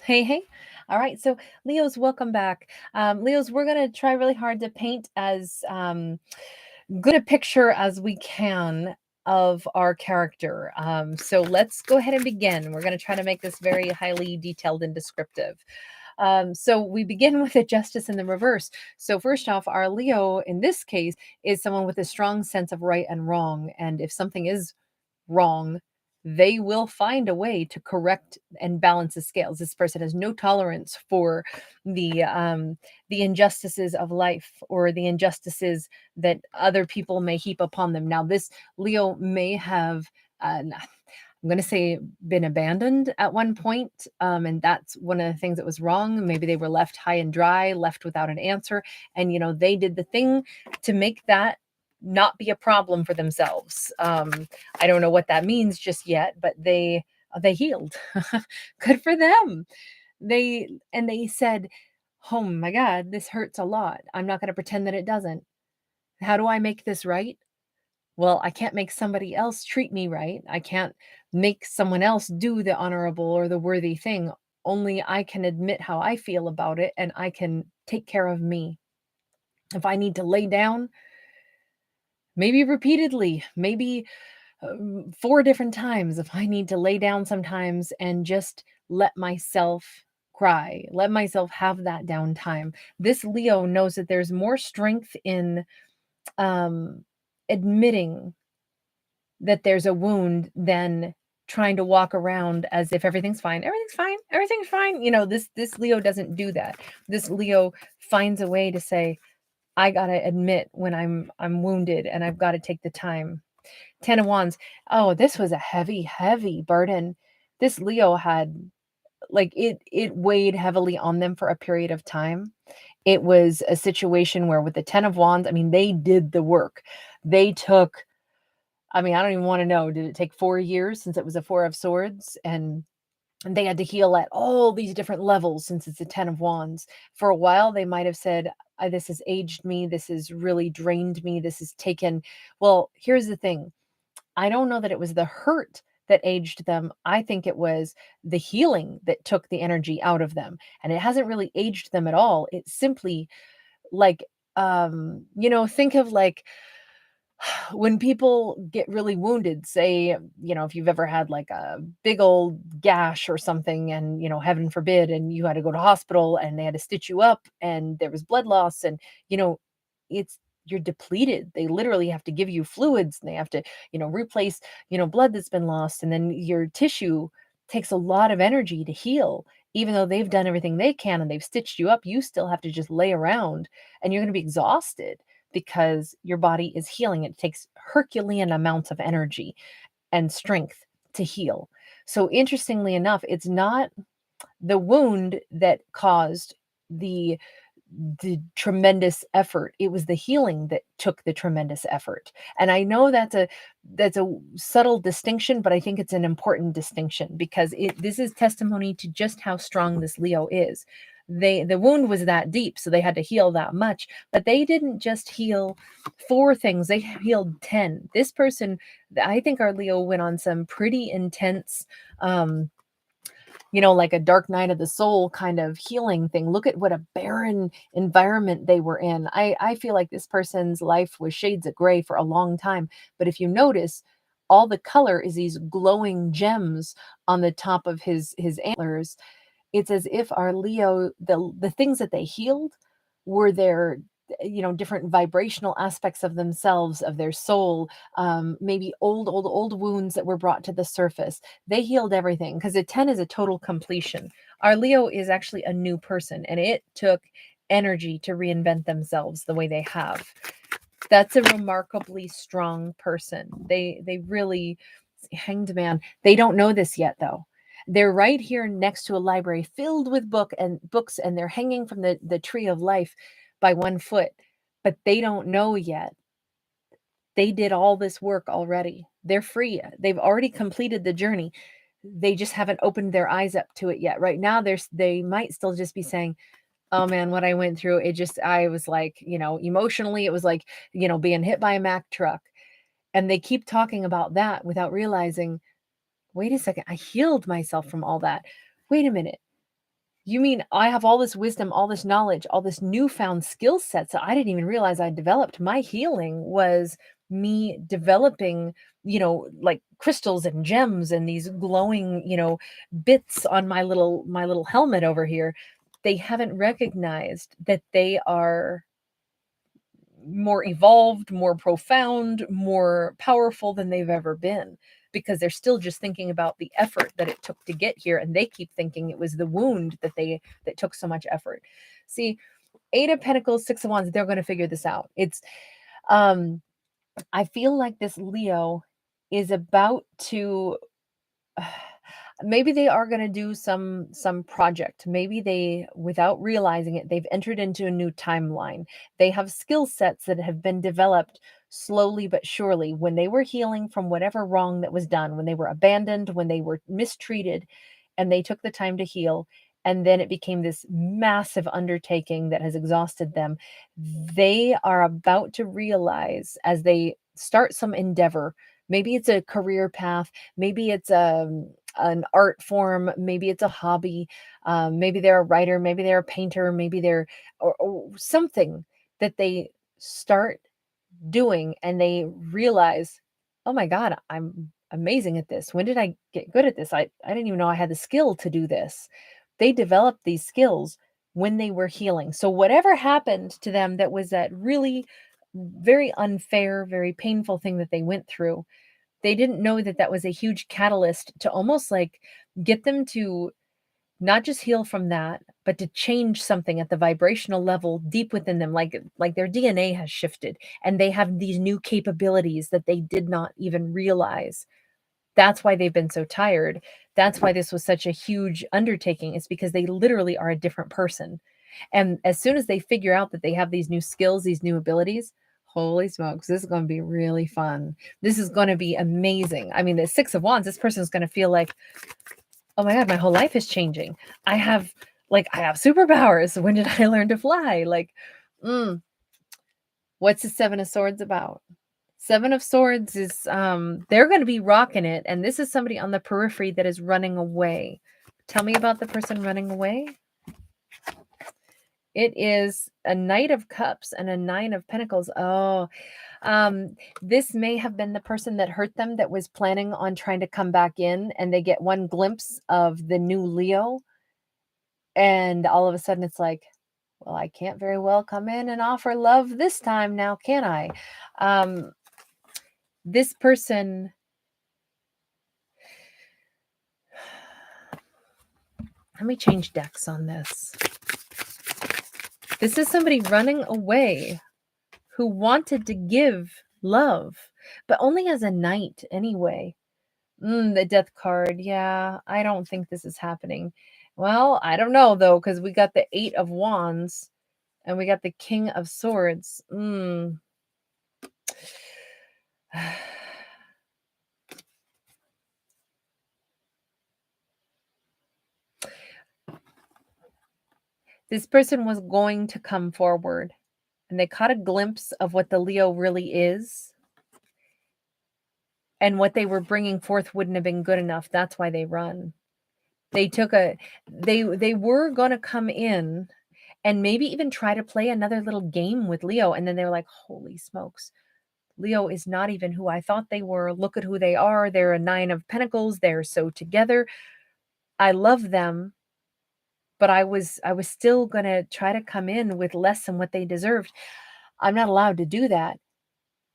Hey, hey. All right. So, Leos, welcome back. Leos, we're going to try really hard to paint as good a picture as we can of our character. So, let's go ahead and begin. We're going to try to make this very highly detailed and descriptive. So, we begin with a justice in the reverse. So, first off, our Leo in this case is someone with a strong sense of right and wrong. And if something is wrong, they will find a way to correct and balance the scales. This person has no tolerance for the injustices of life or the injustices that other people may heap upon them. Now, this Leo may have I'm going to say been abandoned at one point, and that's one of the things that was wrong. Maybe they were left high and dry, left without an answer, and they did the thing to make that not be a problem for themselves. I don't know what that means just yet, but they healed. Good for them. They said, "Oh my God, this hurts a lot. I'm not going to pretend that it doesn't. How do I make this right? Well, I can't make somebody else treat me right. I can't make someone else do the honorable or the worthy thing. Only I can admit how I feel about it, and I can take care of me. If I need to lay down, maybe repeatedly, maybe 4 different times, if I need to lay down sometimes and just let myself cry, let myself have that downtime." This Leo knows that there's more strength in um, admitting that there's a wound than trying to walk around as if everything's fine. Everything's fine. Everything's fine. This Leo doesn't do that. This Leo finds a way to say, I got to admit when I'm wounded, and I've got to take the time. 10 of Wands. Oh, this was a heavy, heavy burden. This Leo had, like, it weighed heavily on them for a period of time. It was a situation where with the 10 of Wands, I mean, they did the work. They took, I mean, I don't even want to know, did it take 4 years since it was a 4 of Swords? And they had to heal at all these different levels since it's a 10 of Wands. For a while, they might have said, this has aged me. This has really drained me. This has taken. Well, here's the thing. I don't know that it was the hurt that aged them. I think it was the healing that took the energy out of them. And it hasn't really aged them at all. It's simply like, think of like when people get really wounded, say, if you've ever had like a big old gash or something, and, heaven forbid, and you had to go to hospital and they had to stitch you up and there was blood loss, and, it's, you're depleted. They literally have to give you fluids, and they have to, replace, blood that's been lost. And then your tissue takes a lot of energy to heal. Even though they've done everything they can and they've stitched you up, you still have to just lay around, and you're going to be exhausted because your body is healing. It takes Herculean amounts of energy and strength to heal. So interestingly enough, it's not the wound that caused the tremendous effort. It was the healing that took the tremendous effort. And I know that's a subtle distinction, but I think it's an important distinction because this is testimony to just how strong this Leo is. The wound was that deep, so they had to heal that much, but they didn't just heal 4 things, they healed 10. This person, I think our Leo went on some pretty intense like a dark night of the soul kind of healing thing. Look at what a barren environment they were in. I feel like this person's life was shades of gray for a long time. But if you notice, all the color is these glowing gems on the top of his antlers. It's as if our Leo, the things that they healed were their different vibrational aspects of themselves, of their soul, maybe old wounds that were brought to the surface. They healed everything because a 10 is a total completion. Our Leo is actually a new person, and it took energy to reinvent themselves the way they have. That's a remarkably strong person. They really, Hanged Man, they don't know this yet though. They're right here next to a library filled with books, and they're hanging from the tree of life by 1 foot, but they don't know yet. They did all this work already. They're free. They've already completed the journey. They just haven't opened their eyes up to it yet. Right now, they might still just be saying, "Oh man, what I went through, I was like, emotionally, it was like, being hit by a Mack truck." And they keep talking about that without realizing, wait a second, I healed myself from all that. Wait a minute. You mean I have all this wisdom, all this knowledge, all this newfound skill sets that I didn't even realize I developed. My healing was me developing, like crystals and gems and these glowing, bits on my little helmet over here. They haven't recognized that they are more evolved, more profound, more powerful than they've ever been, because they're still just thinking about the effort that it took to get here, and they keep thinking it was the wound that took so much effort. See, 8 of Pentacles, 6 of Wands, they're going to figure this out. It's I feel like this Leo is about to maybe they are going to do some project. Maybe they, without realizing it, they've entered into a new timeline. They have skill sets that have been developed slowly but surely. When they were healing from whatever wrong that was done, when they were abandoned, when they were mistreated, and they took the time to heal, and then it became this massive undertaking that has exhausted them, they are about to realize, as they start some endeavor, maybe it's a career path, maybe it's an art form, maybe it's a hobby, maybe they're a writer, maybe they're a painter, maybe they're or something that they start doing, and they realize, oh my God, I'm amazing at this. When did I get good at this? I didn't even know I had the skill to do this. They developed these skills when they were healing. So whatever happened to them that was that really very unfair, very painful thing that they went through, they didn't know that that was a huge catalyst to almost like get them to not just heal from that, but to change something at the vibrational level deep within them, like their DNA has shifted and they have these new capabilities that they did not even realize. That's why they've been so tired. That's why this was such a huge undertaking. It's because they literally are a different person. And as soon as they figure out that they have these new skills, these new abilities, holy smokes, this is going to be really fun. This is going to be amazing. I mean, the 6 of Wands, this person is going to feel like, oh my God, my whole life is changing. I have superpowers. When did I learn to fly? What's the 7 of Swords about? 7 of Swords is they're going to be rocking it, and this is somebody on the periphery that is running away. Tell me about the person running away. It is a Knight of Cups and a 9 of Pentacles. Oh, this may have been the person that hurt them, that was planning on trying to come back in, and they get one glimpse of the new Leo, and all of a sudden it's like, well, I can't very well come in and offer love this time now, can I? This person, let me change decks on this. This is somebody running away who wanted to give love, but only as a knight anyway. The Death card. Yeah, I don't think this is happening. Well, I don't know though, because we got the 8 of Wands and we got the King of Swords. This person was going to come forward, and they caught a glimpse of what the Leo really is, and what they were bringing forth wouldn't have been good enough. That's why they run. They were going to come in and maybe even try to play another little game with Leo, and then they were like, holy smokes, Leo is not even who I thought they were. Look at who they are. They're a 9 of Pentacles. They're so together. I love them, but I was still going to try to come in with less than what they deserved. I'm not allowed to do that.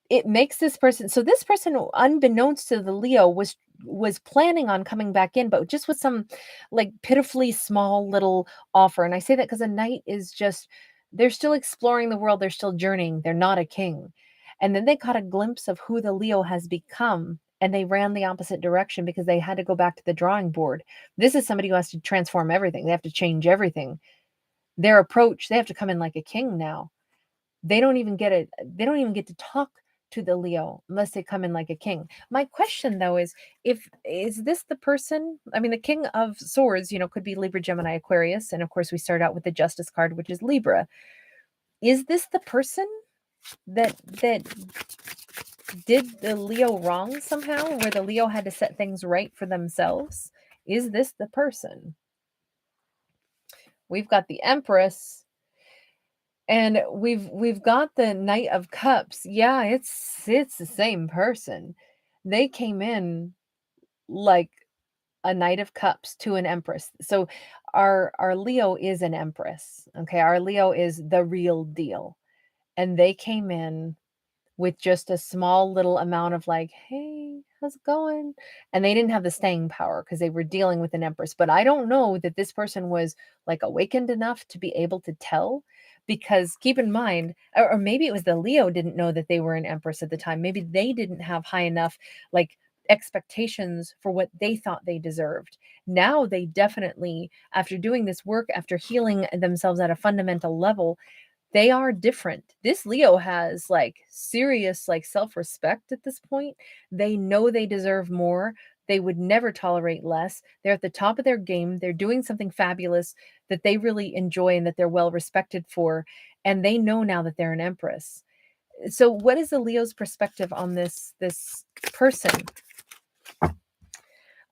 It makes this person, so this person, unbeknownst to the Leo, was planning on coming back in, but just with some like pitifully small little offer. And I say that because a knight is just, they're still exploring the world, they're still journeying, they're not a king. And then they caught a glimpse of who the Leo has become, and they ran the opposite direction because they had to go back to the drawing board. This is somebody who has to transform everything. They have to change everything. Their approach, they have to come in like a king now. They don't even get to talk to the Leo unless they come in like a king. My question though is this the person? I mean, the King of Swords, could be Libra, Gemini, Aquarius, and of course we start out with the Justice card, which is Libra. Is this the person that did the Leo wrong somehow, where the Leo had to set things right for themselves? Is this the person? we've got the Empress, and we've got the Knight of Cups. Yeah, it's the same person. They came in like a Knight of Cups to an Empress. So our Leo is an Empress. Okay, our Leo is the real deal. And they came in with just a small little amount of like, hey, how's it going? And they didn't have the staying power because they were dealing with an Empress. But I don't know that this person was like awakened enough to be able to tell. Because keep in mind, or maybe it was the Leo didn't know that they were an Empress at the time. Maybe they didn't have high enough like expectations for what they thought they deserved. Now they definitely, after doing this work, after healing themselves at a fundamental level, they are different. This Leo has like serious like self-respect at this point. They know they deserve more. They would never tolerate less. They're at the top of their game. They're doing something fabulous that they really enjoy and that they're well respected for. And they know now that they're an Empress. So what is the Leo's perspective on this person?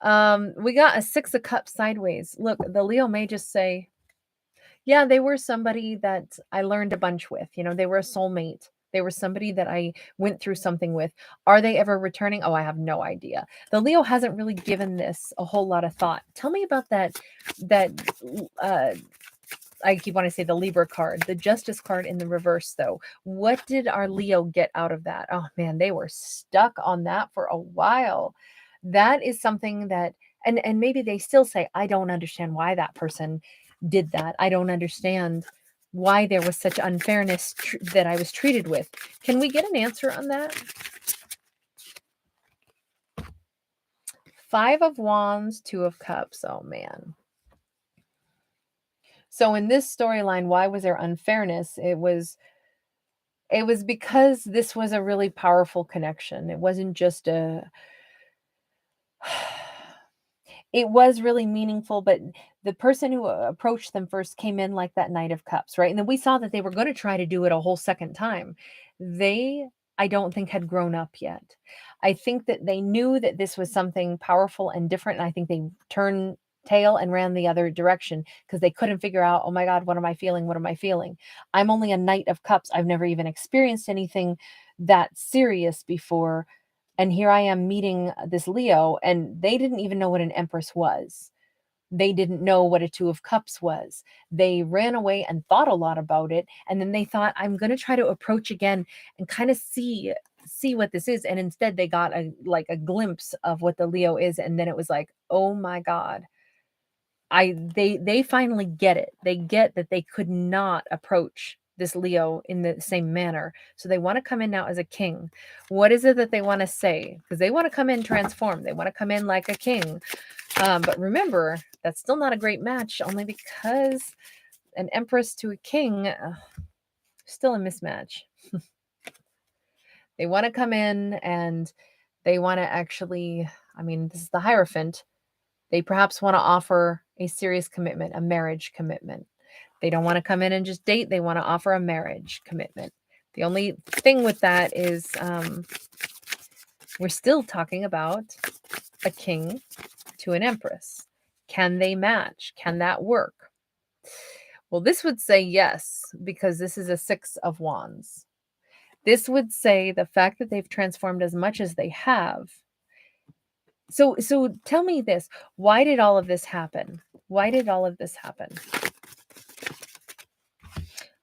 We got a Six of Cups sideways. Look, the Leo may just say, yeah, they were somebody that I learned a bunch with. You know, they were a soulmate. They were somebody that I went through something with. Are they ever returning? Oh, I have no idea. The Leo hasn't really given this a whole lot of thought. Tell me about that uh I keep wanting to say the Libra card, the Justice card in the reverse though. What did our Leo get out of that? Oh man, they were stuck on that for a while. That is something that and maybe they still say, I don't understand why that person did that. I don't understand why there was such unfairness that I was treated with. Can we get an answer on that? Five of Wands, Two of Cups. Oh man. So in this storyline, why was there unfairness? It was because this was a really powerful connection. It wasn't just a it was really meaningful, but the person who approached them first came in like that Knight of Cups, right? And then we saw that they were going to try to do it a whole second time. They, I don't think, had grown up yet. I think that they knew that this was something powerful and different. And I think they turned tail and ran the other direction because they couldn't figure out, oh my God, what am I feeling? What am I feeling? I'm only a Knight of Cups. I've never even experienced anything that serious before. And here I am meeting this Leo, and they didn't even know what an Empress was. They didn't know what a Two of Cups was. They ran away and thought a lot about it. And then they thought, I'm going to try to approach again and kind of see what this is. And instead they got a glimpse of what the Leo is. And then it was like, oh my God. They finally get it. They get that they could not approach this Leo in the same manner. So they want to come in now as a king. What is it that they want to say? Because they want to come in transformed. They want to come in like a king. But remember, that's still not a great match, only because an Empress to a king, still a mismatch. They want to come in and they want to actually, I mean, this is the Hierophant. They perhaps want to offer a serious commitment, a marriage commitment. They don't want to come in and just date. They want to offer a marriage commitment. The only thing with that is we're still talking about a king to an Empress. Can they match? Can that work? Well, this would say yes, because this is a Six of Wands. This would say the fact that they've transformed as much as they have. So tell me this. Why did all of this happen? Why did all of this happen?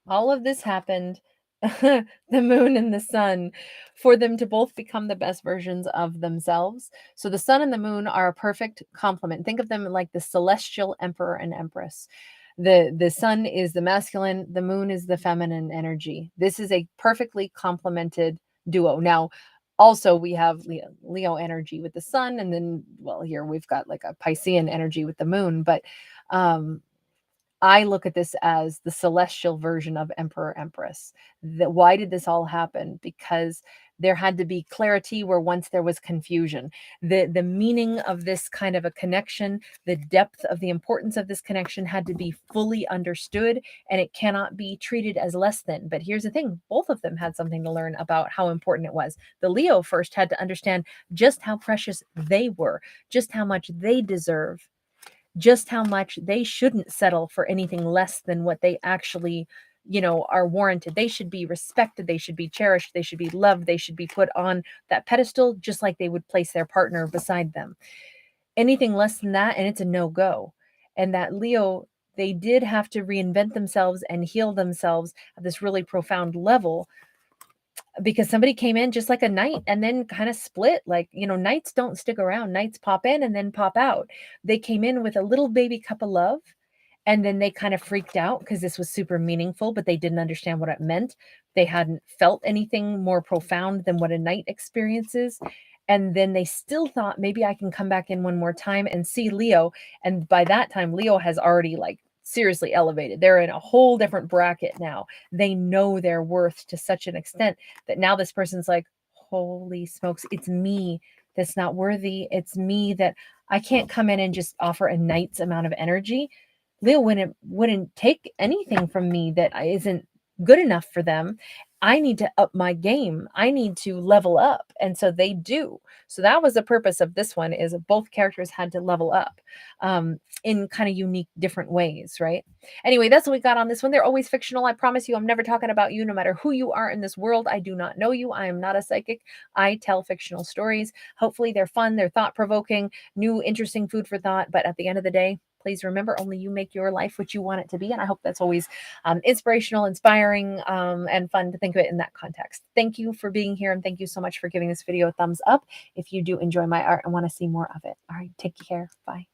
All of this happened, the moon and the sun, for them to both become the best versions of themselves. So the sun and the moon are a perfect complement. Think of them like the celestial emperor and empress. The sun is the masculine, the moon is the feminine energy. This is a perfectly complemented duo. Now, also we have Leo energy with the sun, and then, well, here we've got like a Piscean energy with the moon, but I look at this as the celestial version of Emperor Empress. Why did this all happen? Because there had to be clarity where once there was confusion. The meaning of this kind of a connection, the depth of the importance of this connection had to be fully understood, and it cannot be treated as less than. But here's the thing, both of them had something to learn about how important it was. The Leo first had to understand just how precious they were, just how much they deserve. just how much they shouldn't settle for anything less than what they actually, are warranted. They should be respected, they should be cherished, they should be loved, they should be put on that pedestal just like they would place their partner beside them. Anything less than that, and it's a no-go. And that Leo, they did have to reinvent themselves and heal themselves at this really profound level, because somebody came in just like a knight and then kind of split. Like, knights don't stick around. Knights pop in and then pop out. They came in with a little baby cup of love, and then they kind of freaked out because this was super meaningful, but they didn't understand what it meant. They hadn't felt anything more profound than what a knight experiences. And then they still thought, maybe I can come back in one more time and see Leo. And by that time, Leo has already like seriously elevated. They're in a whole different bracket now. They know their worth to such an extent that now this person's like, holy smokes, it's me that's not worthy. It's me that I can't come in and just offer a knight's amount of energy. Leo wouldn't take anything from me that isn't good enough for them. I need to up my game. I need to level up. And so they do. So that was the purpose of this one, is both characters had to level up in kind of unique, different ways, right? Anyway, that's what we got on this one. They're always fictional. I promise you, I'm never talking about you, no matter who you are in this world. I do not know you. I am not a psychic. I tell fictional stories. Hopefully they're fun, they're thought-provoking, new, interesting food for thought. But at the end of the day, please remember, only you make your life what you want it to be. And I hope that's always inspirational, inspiring, and fun to think of it in that context. Thank you for being here. And thank you so much for giving this video a thumbs up if you do enjoy my art and want to see more of it. All right, take care. Bye.